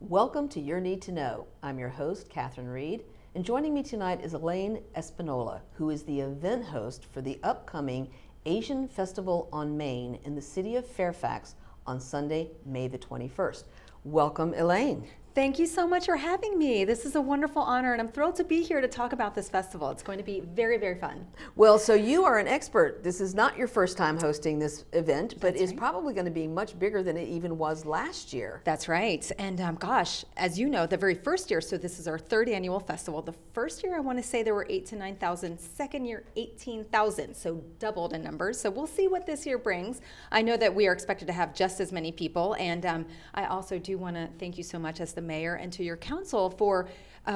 Welcome to Your Need to Know. I'm your host, Catherine Reed, and joining me tonight is Elaine Espinola, who is the event host for the upcoming Asian Festival on Main in the city of Fairfax on Sunday, May the 21st. Welcome, Elaine. Thank you so much for having me. This is a wonderful honor, and I'm thrilled to be here to talk about this festival. It's going to be very, very fun. Well, so you are an expert. This is not your first time hosting this event, but it's probably going to be much bigger than it even was last year. That's right. And gosh, as you know, the very first year, so this is our third annual festival. The first year, I want to say there were 8,000 to 9,000. Second year, 18,000. So doubled in numbers. So we'll see what this year brings. I know that we are expected to have just as many people. And I also do want to thank you so much as the mayor and to your council for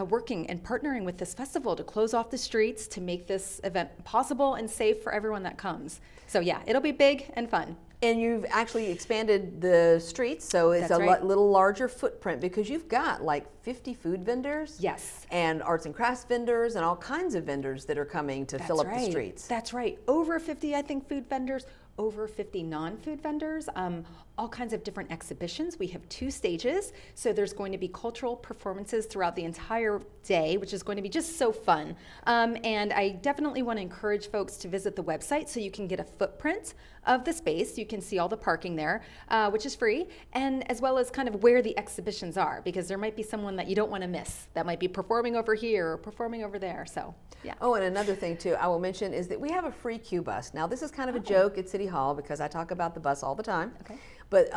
working and partnering with this festival to close off the streets to make this event possible and safe for everyone that comes. So yeah, it'll be big and fun. And you've actually expanded the streets, so it's little larger footprint because you've got like 50 food vendors. Yes. And arts and crafts vendors and all kinds of vendors that are coming to fill up the streets. That's right. Over 50, I think, food vendors, over 50 non-food vendors, all kinds of different exhibitions. We have 2 stages, so there's going to be cultural performances throughout the entire day, which is going to be just so fun. And I definitely want to encourage folks to visit the website so you can get a footprint of the space. You can see all the parking there, which is free, and as well as kind of where the exhibitions are, because there might be someone that you don't want to miss that might be performing over here or performing over there. So yeah. Oh, and another thing too I will mention is that we have a free Q bus. Now this is kind of a joke at City Hall because I talk about the bus all the time. Okay. But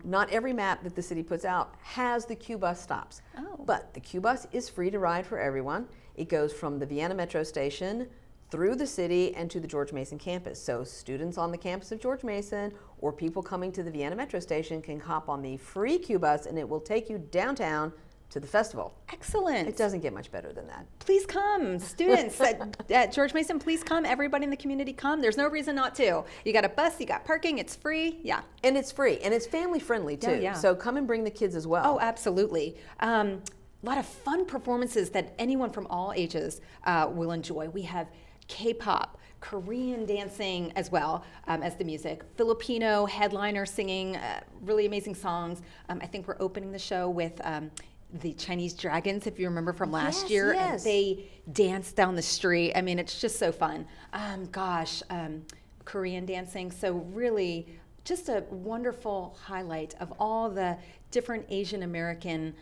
not every map that the city puts out has the Q bus stops. Oh. But the Q bus is free to ride for everyone. It goes from the Vienna Metro Station through the city and to the George Mason campus. So students on the campus of George Mason or people coming to the Vienna Metro Station can hop on the free Q bus and it will take you downtown to the festival. Excellent. It doesn't get much better than that. Please come, students at George Mason, please come. Everybody in the community come. There's no reason not to. You got a bus, you got parking, it's free. Yeah. And it's free, and it's family friendly too. Yeah. So come and bring the kids as well. Oh, absolutely. A lot of fun performances that anyone from all ages will enjoy. We have K-pop, Korean dancing as well as the music, Filipino headliner singing really amazing songs. I think we're opening the show with the Chinese dragons, if you remember from last year. Yes. And they dance down the street. I mean, it's just so fun. Korean dancing. So really just a wonderful highlight of all the different Asian American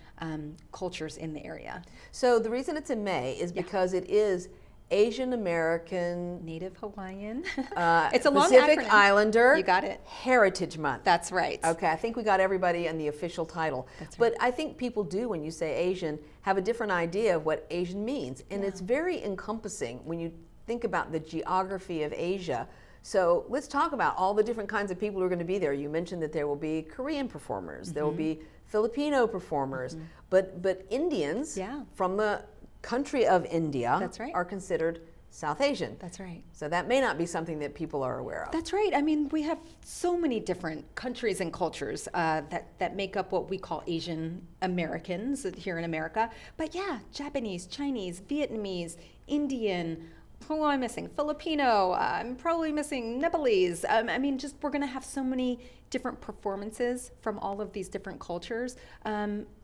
cultures in the area. So the reason it's in May is because it is Asian American, Native Hawaiian. It's a long Pacific acronym. Islander. You got it. Heritage Month. That's right. Okay, I think we got everybody in the official title. That's right. But I think people do, when you say Asian, have a different idea of what Asian means. And it's very encompassing when you think about the geography of Asia. So let's talk about all the different kinds of people who are going to be there. You mentioned that there will be Korean performers, there will be Filipino performers, but Indians from the country of India are considered South Asian. That's right. So that may not be something that people are aware of. That's right. I mean, we have so many different countries and cultures that make up what we call Asian Americans here in America. But yeah, Japanese, Chinese, Vietnamese, Indian, who am I missing? Filipino, I'm probably missing Nepalese. I mean, just we're going to have so many different performances from all of these different cultures,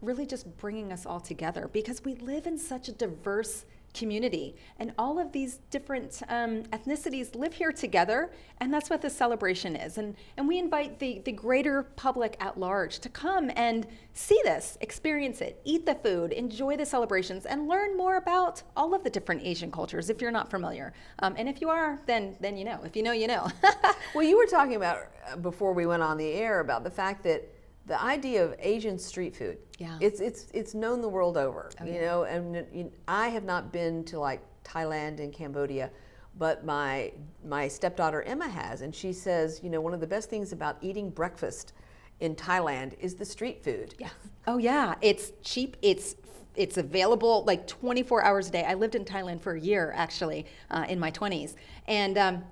really just bringing us all together because we live in such a diverse community and all of these different ethnicities live here together, and that's what this celebration is. And we invite the greater public at large to come and see this, experience it, eat the food, enjoy the celebrations, and learn more about all of the different Asian cultures if you're not familiar. And if you are, then you know. If you know, you know. Well, you were talking about before we went on the air about the fact that the idea of Asian street food, it's known the world over, you know, and I have not been to like Thailand and Cambodia, but my stepdaughter Emma has, and she says, you know, one of the best things about eating breakfast in Thailand is the street food. Yeah. Oh yeah, it's cheap, it's available like 24 hours a day. I lived in Thailand for a year actually in my 20s, and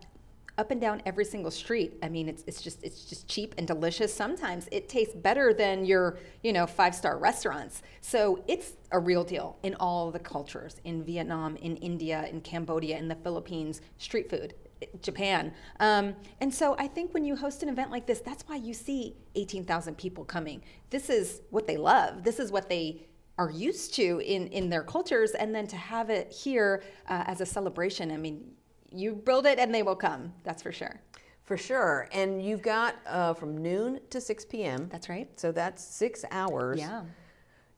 up and down every single street. I mean, it's just cheap and delicious. Sometimes it tastes better than your 5-star restaurants. So it's a real deal in all the cultures, in Vietnam, in India, in Cambodia, in the Philippines. Street food Japan. And so I think when you host an event like this, that's why you see 18,000 people coming. This is what they love. This is what they are used to in their cultures. And then to have it here as a celebration, I mean, you build it and they will come. That's for sure. For sure. And you've got from noon to 6 p.m. That's right. So that's 6 hours Yeah.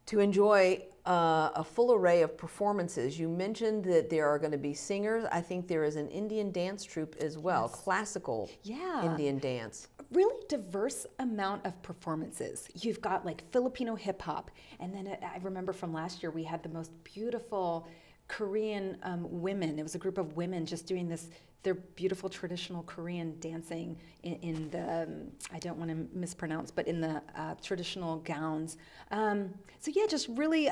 to enjoy a full array of performances. You mentioned that there are going to be singers. I think there is an Indian dance troupe as well, classical Indian dance. Really diverse amount of performances. You've got like Filipino hip hop, and then I remember from last year we had the most beautiful Korean women. It was a group of women just doing their beautiful traditional Korean dancing in the, I don't want to mispronounce, but in the traditional gowns. So yeah, just really,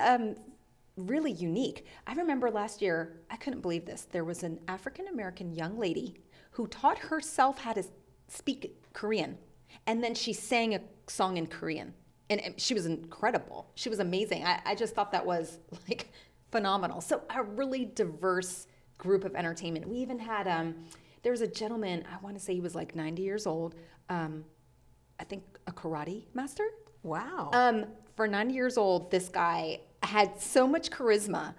really unique. I remember last year, I couldn't believe this. There was an African-American young lady who taught herself how to speak Korean. And then she sang a song in Korean. And she was incredible. She was amazing. I just thought that was like phenomenal. So a really diverse group of entertainment. We even had, there was a gentleman, I want to say he was like 90 years old, I think a karate master. Wow. For 90 years old, this guy had so much charisma.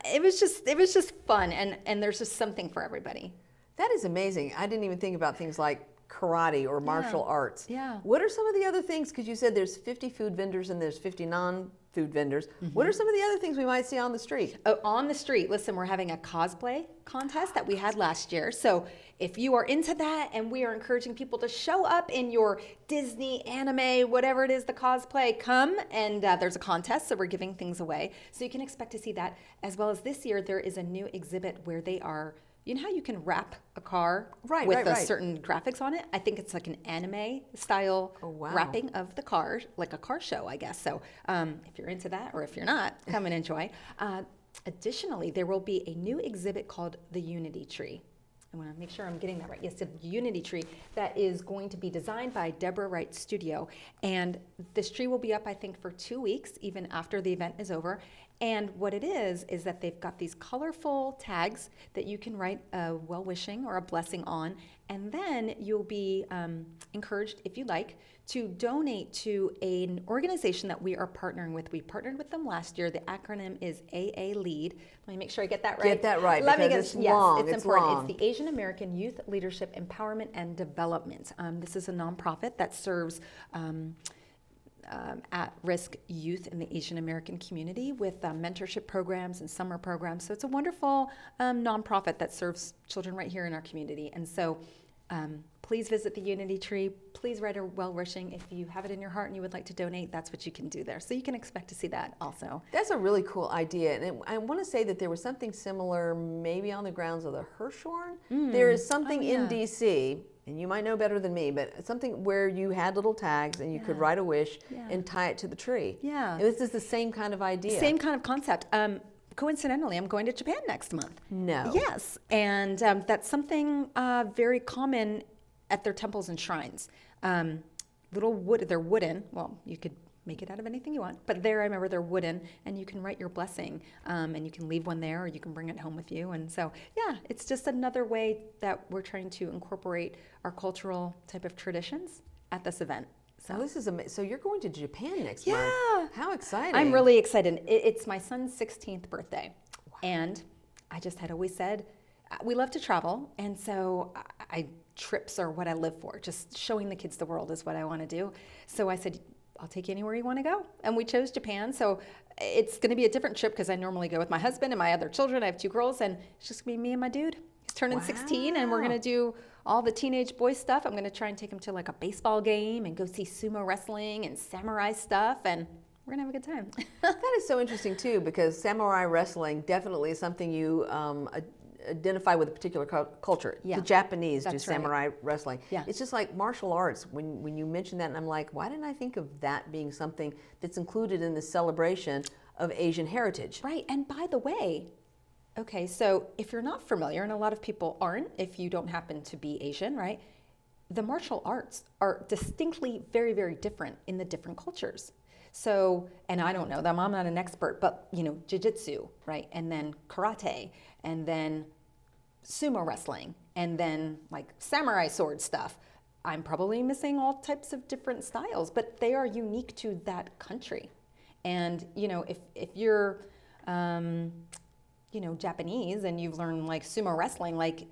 It was just fun, and there's just something for everybody. That is amazing. I didn't even think about things like karate or martial arts. Yeah. What are some of the other things? Because you said there's 50 food vendors and there's 50 non-food vendors. What are some of the other things we might see on the street? Oh, on the street, listen, we're having a cosplay contest that we had last year. So if you are into that, and we are encouraging people to show up in your Disney, anime, whatever it is, the cosplay, come, and there's a contest, so we're giving things away. So you can expect to see that, as well as this year, there is a new exhibit where they are, you know how you can wrap a car with certain graphics on it? I think it's like an anime style wrapping of the car, like a car show, I guess. So if you're into that, or if you're not, come and enjoy. Additionally, there will be a new exhibit called the Unity Tree. I want to make sure I'm getting that right. Yes, the Unity Tree that is going to be designed by Deborah Wright Studio. And this tree will be up, I think, for 2 weeks, even after the event is over. And what it is that they've got these colorful tags that you can write a well-wishing or a blessing on. And then you'll be encouraged, if you like, to donate to an organization that we are partnering with. We partnered with them last year. The acronym is AA LEAD. Let me make sure I get that right. Get that right, because it's long. It's important. Long. It's the Asian American Youth Leadership Empowerment and Development. This is a nonprofit that serves at-risk youth in the Asian American community with mentorship programs and summer programs. So it's a wonderful nonprofit that serves children right here in our community. And so please visit the Unity Tree. Please write a well-wishing. If you have it in your heart and you would like to donate, that's what you can do there. So you can expect to see that also. That's a really cool idea. And I want to say that there was something similar maybe on the grounds of the Hirshhorn. There is something in D.C., and you might know better than me, but something where you had little tags and you could write a wish and tie it to the tree. Yeah. And this is the same kind of idea. Same kind of concept. Coincidentally, I'm going to Japan next month. No. Yes, and that's something very common at their temples and shrines. Little wood, they're wooden. Well, you could make it out of anything you want, but there, I remember they're wooden, and you can write your blessing, and you can leave one there, or you can bring it home with you. And so, yeah, it's just another way that we're trying to incorporate our cultural type of traditions at this event. So this is so you're going to Japan next month. Yeah. How exciting. I'm really excited. It's my son's 16th birthday. Wow. And I just had always said, we love to travel. And so trips are what I live for. Just showing the kids the world is what I want to do. So I said, I'll take you anywhere you want to go. And we chose Japan. So it's going to be a different trip because I normally go with my husband and my other children. I have 2 girls, and it's just going to be me and my dude. He's turning 16, and we're going to do all the teenage boy stuff. I'm going to try and take him to like a baseball game and go see sumo wrestling and samurai stuff, and we're going to have a good time. That is so interesting too, because samurai wrestling definitely is something you identify with a particular culture. Yeah. The Japanese do That's samurai wrestling. Yeah. It's just like martial arts. When you mention that, and I'm like, why didn't I think of that being something that's included in the celebration of Asian heritage? Right, and by the way, okay, so if you're not familiar, and a lot of people aren't if you don't happen to be Asian, right? The martial arts are distinctly very, very different in the different cultures. So, and I don't know them, I'm not an expert, but you know, jiu-jitsu, right? And then karate, and then sumo wrestling. and then like samurai sword stuff. I'm probably missing all types of different styles, but they are unique to that country. And if you're Japanese and you've learned like sumo wrestling, like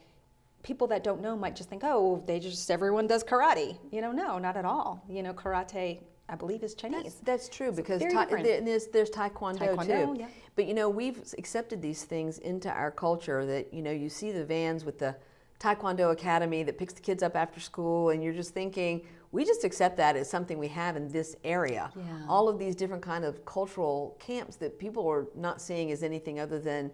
people that don't know might just think, oh, everyone does karate. No, not at all. Karate, I believe, is Chinese. That's true, because there's Taekwondo too. Yeah. But we've accepted these things into our culture that you see the vans with the Taekwondo Academy that picks the kids up after school, and you're just thinking, we just accept that as something we have in this area. Yeah. All of these different kind of cultural camps that people are not seeing as anything other than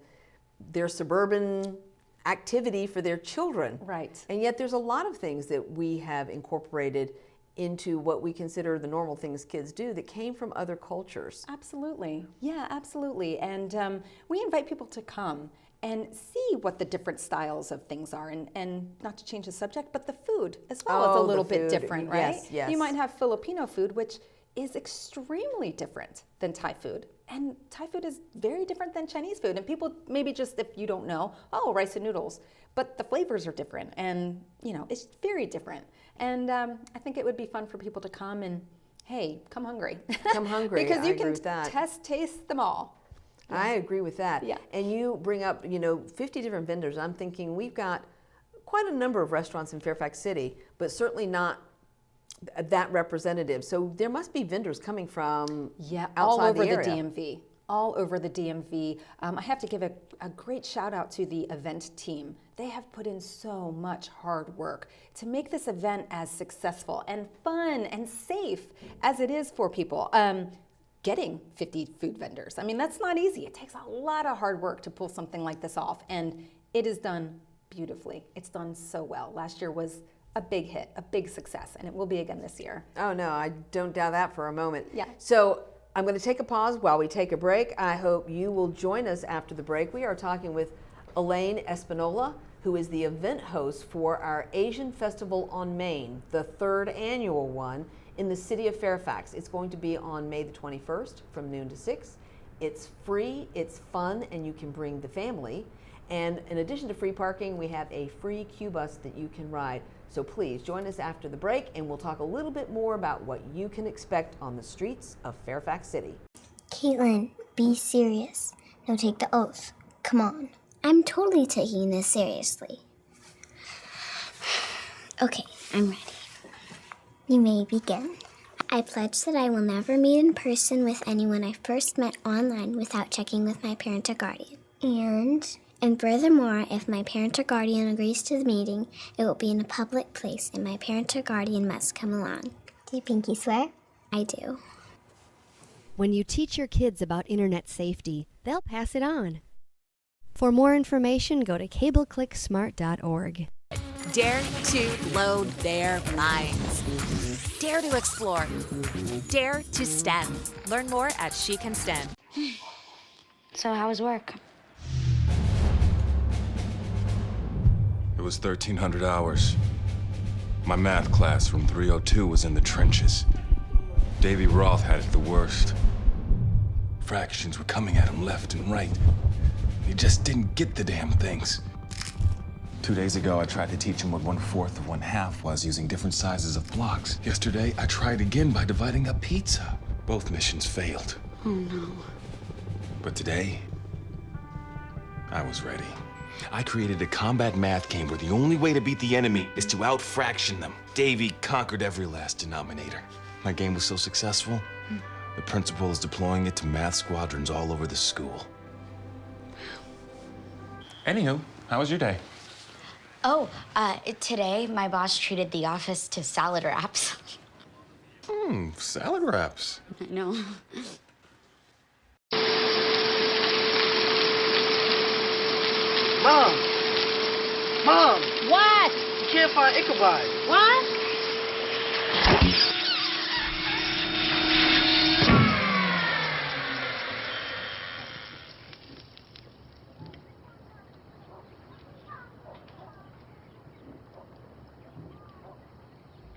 their suburban activity for their children. Right. And yet there's a lot of things that we have incorporated into what we consider the normal things kids do that came from other cultures. Absolutely. Yeah, absolutely. And we invite people to come and see what the different styles of things are, and not to change the subject, but the food as well is a little bit different, right? Yes. You might have Filipino food, which is extremely different than Thai food. And Thai food is very different than Chinese food. And people maybe just, if you don't know, oh, rice and noodles. But the flavors are different, and it's very different. And I think it would be fun for people to come and, hey, come hungry. Come hungry. Because you can taste them all. Yeah. I agree with that. Yeah. And you bring up, 50 different vendors. I'm thinking we've got quite a number of restaurants in Fairfax City, but certainly not that representative. So there must be vendors coming from outside the area. DMV. All over the DMV. I have to give a great shout out to the event team. They have put in so much hard work to make this event as successful and fun and safe as it is for people. Getting 50 food vendors. I mean, that's not easy. It takes a lot of hard work to pull something like this off, and it is done beautifully. It's done so well. Last year was a big hit, a big success, and it will be again this year. Oh no, I don't doubt that for a moment. Yeah. So I'm going to take a pause while we take a break. I hope you will join us after the break. We are talking with Elaine Espinola, who is the event host for our Asian Festival on Main, the 3rd annual one, in the city of Fairfax. It's going to be on May the 21st from noon to 6. It's free, it's fun, and you can bring the family. And in addition to free parking, we have a free Q bus that you can ride. So please join us after the break, and we'll talk a little bit more about what you can expect on the streets of Fairfax City. Caitlin, be serious. Now take the oath. Come on. I'm totally taking this seriously. Okay, I'm ready. You may begin. I pledge that I will never meet in person with anyone I first met online without checking with my parent or guardian. And furthermore, if my parent or guardian agrees to the meeting, it will be in a public place and my parent or guardian must come along. Do you pinky swear? I do. When you teach your kids about internet safety, they'll pass it on. For more information, go to cableclicksmart.org. Dare to load their minds. Dare to explore. Dare to STEM. Learn more at She Can STEM. So how was work? It was 1,300 hours. My math class from 302 was in the trenches. Davy Roth had it the worst. Fractions were coming at him left and right. He just didn't get the damn things. 2 days ago, I tried to teach him what 1/4 of 1/2 was using different sizes of blocks. Yesterday, I tried again by dividing up pizza. Both missions failed. Oh no. But today, I was ready. I created a combat math game where the only way to beat the enemy is to out-fraction them. Davy conquered every last denominator. My game was so successful, the principal is deploying it to math squadrons all over the school. Anywho, how was your day? Oh, today my boss treated the office to salad wraps. Salad wraps. I know. Mom! What? You can't find Ichabod. What?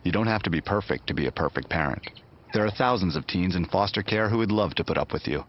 You don't have to be perfect to be a perfect parent. There are thousands of teens in foster care who would love to put up with you.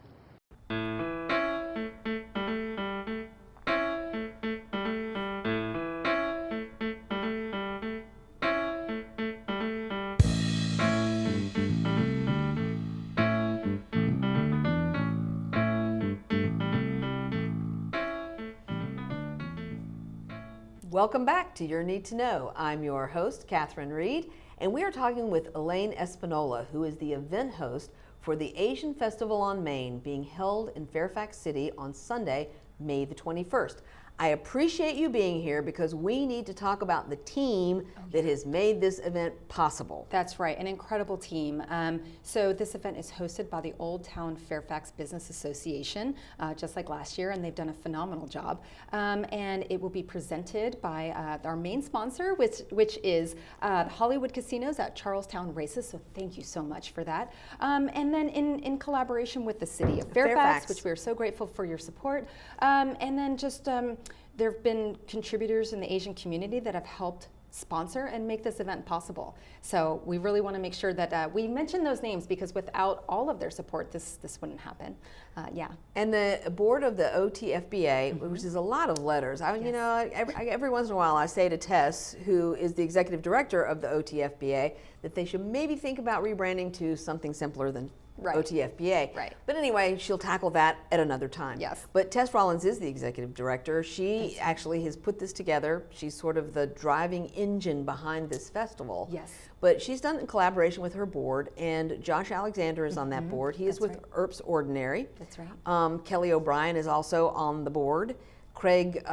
Welcome back to Your Need to Know. I'm your host, Catherine Reed, and we are talking with Elaine Espinola, who is the event host for the Asian Festival on Main being held in Fairfax City on Sunday, May the 21st. I appreciate you being here because we need to talk about the team that has made this event possible. That's right, an incredible team. So this event is hosted by the Old Town Fairfax Business Association, just like last year, and they've done a phenomenal job. And it will be presented by our main sponsor, which is Hollywood Casinos at Charlestown Races, so thank you so much for that. And then in collaboration with the City of Fairfax, which we are so grateful for your support. And then just there have been contributors in the Asian community that have helped sponsor and make this event possible. So we really want to make sure that we mention those names because without all of their support, this wouldn't happen. Yeah. And the board of the OTFBA, which is a lot of letters. You know, every once in a while I say to Tess, who is the executive director of the OTFBA, that they should maybe think about rebranding to something simpler than OTFBA. Right. But anyway, she'll tackle that at another time. Yes. But Tess Rollins is the executive director. She actually has put this together. She's sort of the driving engine behind this festival. Yes. But she's done it in collaboration with her board, and Josh Alexander is on that board. He is with Earps Ordinary. That's right. Kelly O'Brien is also on the board. Craig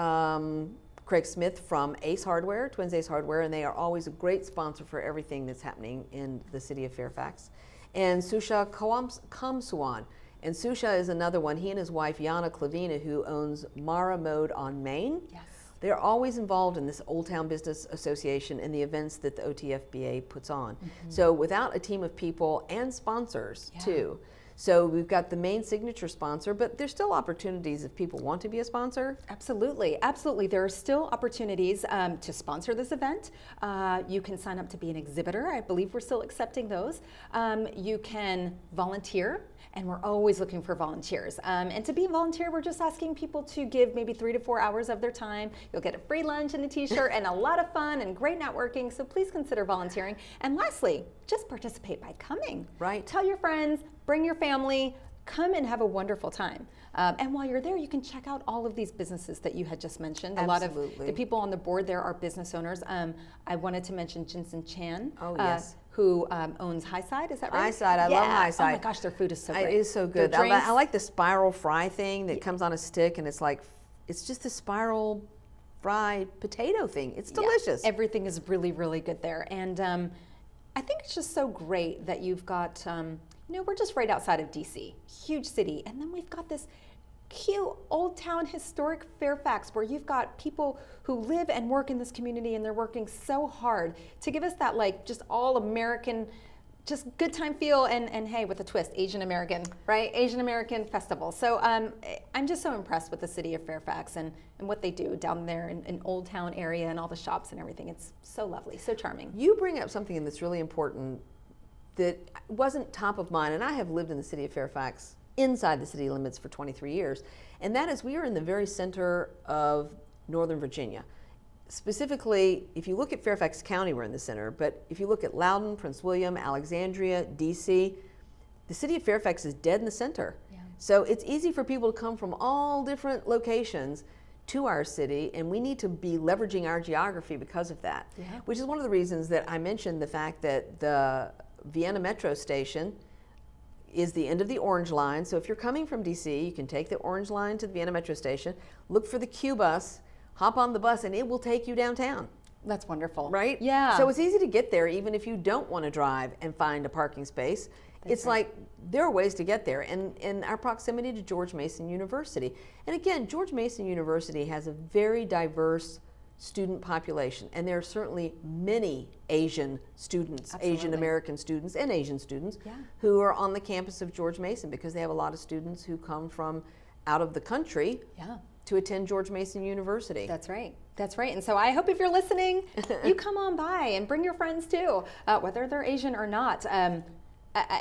Smith from Ace Hardware, Twins Ace Hardware, and they are always a great sponsor for everything that's happening in the city of Fairfax. And Susha Kamsuan. And Susha is another one. He and his wife, Yana Klavina, who owns Mara Mode on Main. Yes. They're always involved in this Old Town Business Association and the events that the OTFBA puts on. So without a team of people and sponsors, too. So we've got the main signature sponsor, but there's still opportunities if people want to be a sponsor. Absolutely, absolutely. There are still opportunities to sponsor this event. You can sign up to be an exhibitor. I believe we're still accepting those. You can volunteer, and we're always looking for volunteers. And to be a volunteer, we're just asking people to give maybe 3 to 4 hours of their time. You'll get a free lunch and a t-shirt and a lot of fun and great networking, so please consider volunteering. And lastly, just participate by coming. Right. Tell your friends, bring your family, come and have a wonderful time. And while you're there, you can check out all of these businesses that you had just mentioned. Absolutely. A lot of the people on the board there are business owners. I wanted to mention Jinsen Chan, who owns Highside, is that right? Highside, I love Highside. Oh my gosh, their food is so great. It is so good. I like the spiral fry thing that comes on a stick, and it's like, it's just a spiral fried potato thing. It's delicious. Everything is really, really good there. And I think it's just so great that you've got, you know, we're just right outside of DC, huge city. And then we've got this cute old town historic Fairfax where you've got people who live and work in this community and they're working so hard to give us that like just all American, just good time feel and hey, with a twist, Asian American, right? Asian American festival. So I'm just so impressed with the city of Fairfax and what they do down there in Old Town area and all the shops and everything. It's so lovely, so charming. You bring up something that's really important that wasn't top of mind, and I have lived in the city of Fairfax inside the city limits for 23 years, and that is we are in the very center of Northern Virginia. Specifically, if you look at Fairfax County, we're in the center, but if you look at Loudoun, Prince William, Alexandria, DC, the city of Fairfax is dead in the center. Yeah. So it's easy for people to come from all different locations to our city, and we need to be leveraging our geography because of that, which is one of the reasons that I mentioned the fact that the Vienna Metro Station is the end of the Orange Line. So if you're coming from DC, you can take the Orange Line to the Vienna Metro Station, look for the Q bus, hop on the bus, and it will take you downtown. That's wonderful. Right? Yeah. So it's easy to get there even if you don't want to drive and find a parking space. It's like there are ways to get there, and our proximity to George Mason University. And again, George Mason University has a very diverse student population, and there are certainly many Asian students, Asian American students and Asian students who are on the campus of George Mason because they have a lot of students who come from out of the country to attend George Mason University. That's right. That's right. And so I hope if you're listening, you come on by and bring your friends too, whether they're Asian or not.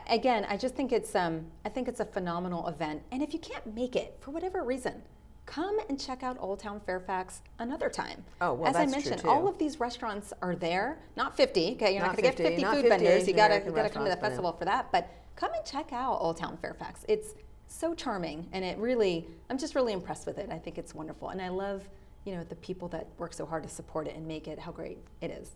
Again, I just think it's a phenomenal event. And if you can't make it for whatever reason, come and check out Old Town Fairfax another time. Oh, well, as that's I mentioned, true too. all of these restaurants are there. Not 50. Okay, you're not going to get 50 not food 50 vendors. You got to come to the restaurants, festival for that. But come and check out Old Town Fairfax. It's so charming, and I'm just really impressed with it. I think it's wonderful, and I love the people that work so hard to support it and make it how great it is.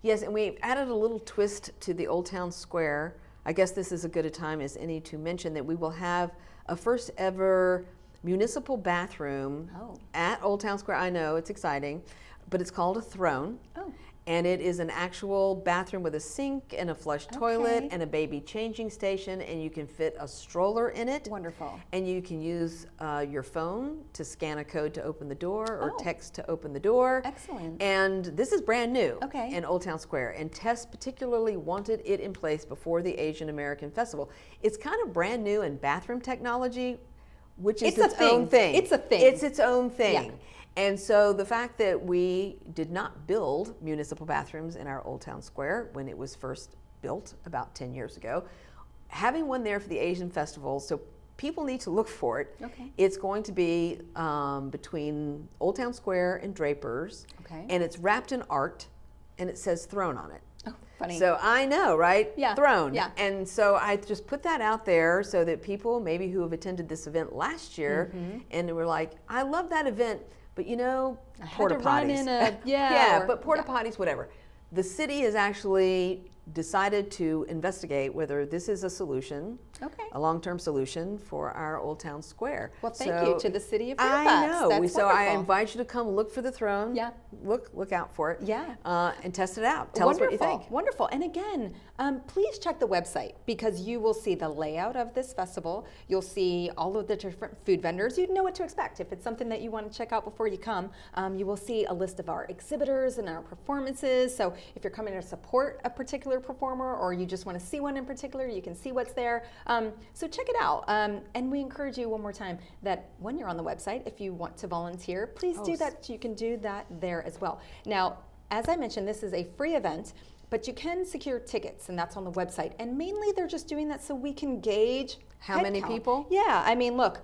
Yes, and we added a little twist to the Old Town Square. I guess this is as good a time as any to mention that we will have a first ever municipal bathroom at Old Town Square. I know, it's exciting, but it's called a throne. Oh. And it is an actual bathroom with a sink and a flush toilet and a baby changing station, and you can fit a stroller in it. Wonderful. And you can use your phone to scan a code to open the door or text to open the door. Excellent. And this is brand new Okay. in Old Town Square. And Tess particularly wanted it in place before the Asian American Festival. It's kind of brand new in bathroom technology, which is its own thing. It's a thing. It's its own thing. Yeah. And so the fact that we did not build municipal bathrooms in our Old Town Square when it was first built about 10 years ago, having one there for the Asian Festival, so people need to look for it. Okay. It's going to be between Old Town Square and Draper's, and it's wrapped in art, and it says throne on it. Oh, funny. So I know, right? Yeah. Throne. Yeah. And so I just put that out there so that people maybe who have attended this event last year and were like, I love that event, but porta potties. But porta potties, whatever. The city has actually decided to investigate whether this is a solution, a long-term solution for our Old Town Square. Well, thank you to the city of Fairfax. I know. That's So I wonderful. invite you to come look for the throne. Yeah. Look out for it. Yeah. And test it out. Tell us what you think. Wonderful. And again, please check the website because you will see the layout of this festival. You'll see all of the different food vendors. You know what to expect. If it's something that you want to check out before you come, you will see a list of our exhibitors and our performances. So if you're coming to support a particular performer or you just want to see one in particular, you can see what's there. So check it out. And we encourage you one more time that when you're on the website, if you want to volunteer, please do that. You can do that there as well. Now, as I mentioned, this is a free event, but you can secure tickets, and that's on the website. And mainly they're just doing that so we can gauge how many people? Yeah, I mean, look,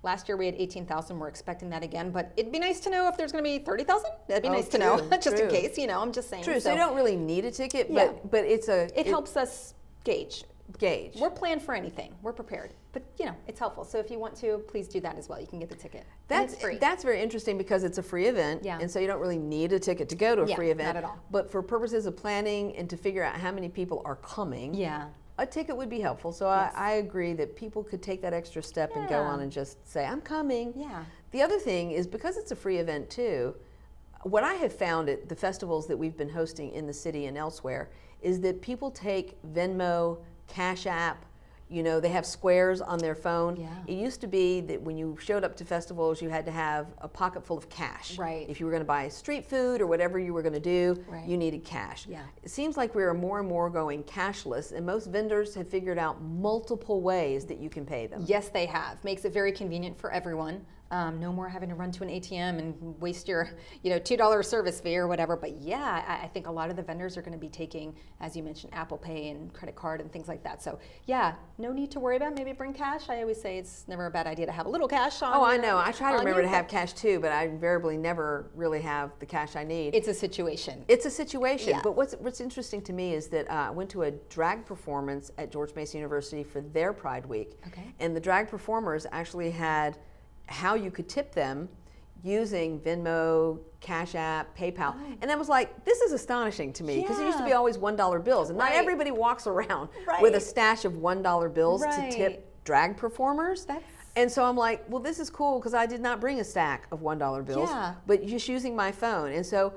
last year we had 18,000. We're expecting that again, but it'd be nice to know if there's going to be 30,000. That'd be nice to know, just in case. I'm just saying. True. So you don't really need a ticket, but it helps us gauge. Gauge. We're planned for anything. We're prepared. But it's helpful. So if you want to, please do that as well. You can get the ticket. That's free. That's very interesting because it's a free event. Yeah. And so you don't really need a ticket to go to a free event. Not at all. But for purposes of planning and to figure out how many people are coming, a ticket would be helpful. So I agree that people could take that extra step and go on and just say, I'm coming. Yeah. The other thing is because it's a free event too, what I have found at the festivals that we've been hosting in the city and elsewhere is that people take Venmo, Cash App, they have squares on their phone. Yeah. It used to be that when you showed up to festivals, you had to have a pocket full of cash. Right. If you were going to buy street food or whatever you were going to do, Right. you needed cash. Yeah. It seems like we are more and more going cashless, and most vendors have figured out multiple ways that you can pay them. Yes, they have. Makes it very convenient for everyone. No more having to run to an ATM and waste your, $2 service fee or whatever. But yeah, I think a lot of the vendors are going to be taking, as you mentioned, Apple Pay and credit card and things like that. So yeah, no need to worry about. Maybe bring cash. I always say it's never a bad idea to have a little cash on. I know. I try to remember to have cash too, but I invariably never really have the cash I need. It's a situation. It's a situation. Yeah. But what's interesting to me is that I went to a drag performance at George Mason University for their Pride Week. Okay. And the drag performers actually had how you could tip them using Venmo, Cash App, PayPal. And I was like, this is astonishing to me because it used to be always $1 bills. And not everybody walks around with a stash of $1 bills to tip drag performers. And so I'm like, well, this is cool because I did not bring a stack of $1 bills, but just using my phone. And so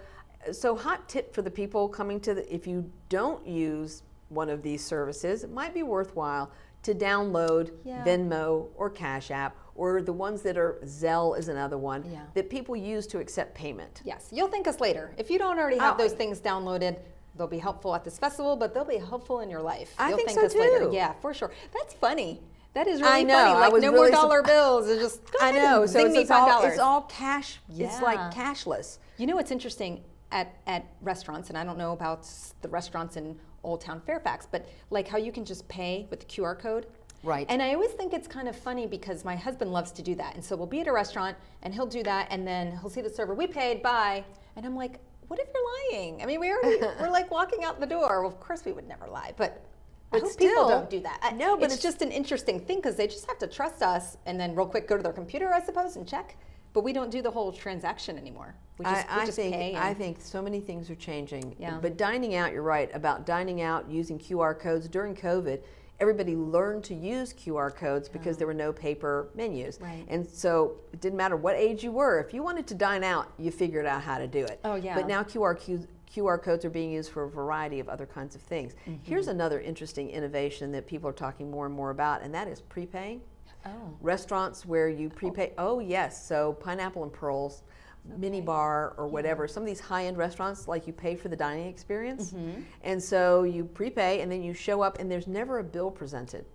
hot tip for the people coming to if you don't use one of these services, it might be worthwhile to download Venmo or Cash App, or the ones that are Zelle is another one that people use to accept payment. Yes, you'll thank us later. If you don't already have those things downloaded, they'll be helpful at this festival, but they'll be helpful in your life. I You'll think thank so us later. too. Yeah, for sure. That's funny. That is really I know. funny. I Like was no really more dollar bills. It's just go ahead and So zing me $5. it's all cash. It's like Yeah. cashless. You know what's interesting at restaurants, and I don't know about the restaurants in Old Town Fairfax, but like how you can just pay with the QR code. Right. And I always think it's kind of funny because my husband loves to do that. And so we'll be at a restaurant and he'll do that and then he'll see the server, we paid, bye. And I'm like, what if you're lying? I mean, we're like walking out the door. Well, of course we would never lie, but I hope people still, don't do that. no, but it's just an interesting thing because they just have to trust us and then real quick go to their computer, I suppose, and check. But we don't do the whole transaction anymore. We just pay. I think so many things are changing. Yeah. But dining out, you're right, about dining out using QR codes. During COVID, everybody learned to use QR codes because there were no paper menus. Right. And so it didn't matter what age you were. If you wanted to dine out, you figured out how to do it. Oh, yeah. But now QR codes are being used for a variety of other kinds of things. Here's another interesting innovation that people are talking more and more about, and that is prepaying. Oh. Restaurants where you prepay. Oh, yes. So Pineapple and Pearls, Mini Bar, or whatever. Some of these high-end restaurants, like you pay for the dining experience, and so you prepay, and then you show up, and there's never a bill presented.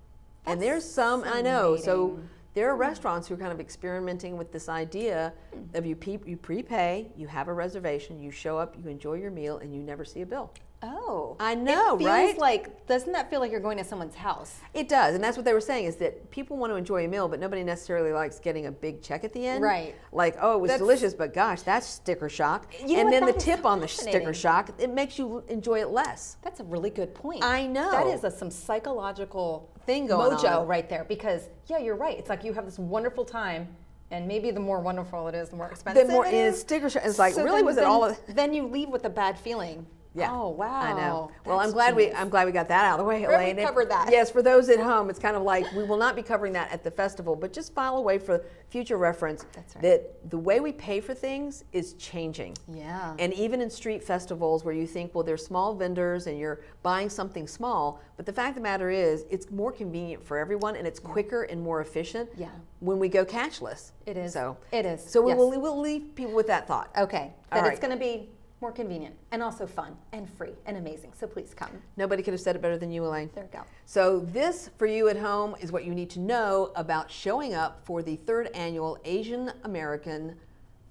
And there's some, I know. So there are restaurants who are kind of experimenting with this idea of you prepay, you have a reservation, you show up, you enjoy your meal, and you never see a bill. Oh. I know, it feels right? like, doesn't that feel like you're going to someone's house? It does, and that's what they were saying, is that people want to enjoy a meal, but nobody necessarily likes getting a big check at the end. Right. Like, oh, it was delicious, but gosh, that's sticker shock. You know And what, then the that is tip so on the fascinating. sticker shock, it makes you enjoy it less. That's a really good point. I know. That is some psychological thing going mojo on right there, because yeah, you're right. It's like you have this wonderful time, and maybe the more wonderful it is, the more expensive The more it is. sticker shock. It's like, So really, then- was it then- all of Then you leave with a bad feeling. Yeah. Oh wow. I know. Well, I'm That's glad genius. we got that out of the way, We're gonna Elaine. cover that. Yes, for those at home, it's kind of like we will not be covering that at the festival, but just file away for future reference. That's right. That the way we pay for things is changing. Yeah. And even in street festivals where you think, well, they're small vendors and you're buying something small, but the fact of the matter is, it's more convenient for everyone and it's quicker and more efficient. Yeah. When we go cashless. It is. So It is. So Yes. we'll leave people with that thought. Okay. All That right. it's going to be more convenient and also fun and free and amazing. So please come. Nobody could have said it better than you, Elaine. There we go. So this, for you at home, is what you need to know about showing up for the 3rd annual Asian American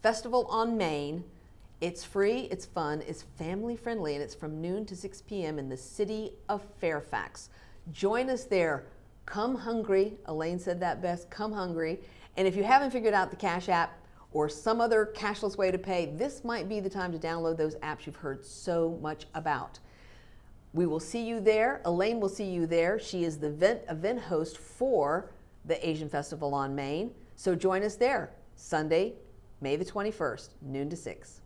Festival on Main. It's free, it's fun, it's family friendly, and it's from noon to 6 p.m. in the city of Fairfax. Join us there. Come hungry. Elaine said that best. Come hungry. And if you haven't figured out the Cash App or some other cashless way to pay, this might be the time to download those apps you've heard so much about. We will see you there. Elaine will see you there. She is the event host for the Asian Festival on Main. So join us there, Sunday, May the 21st, noon to 6.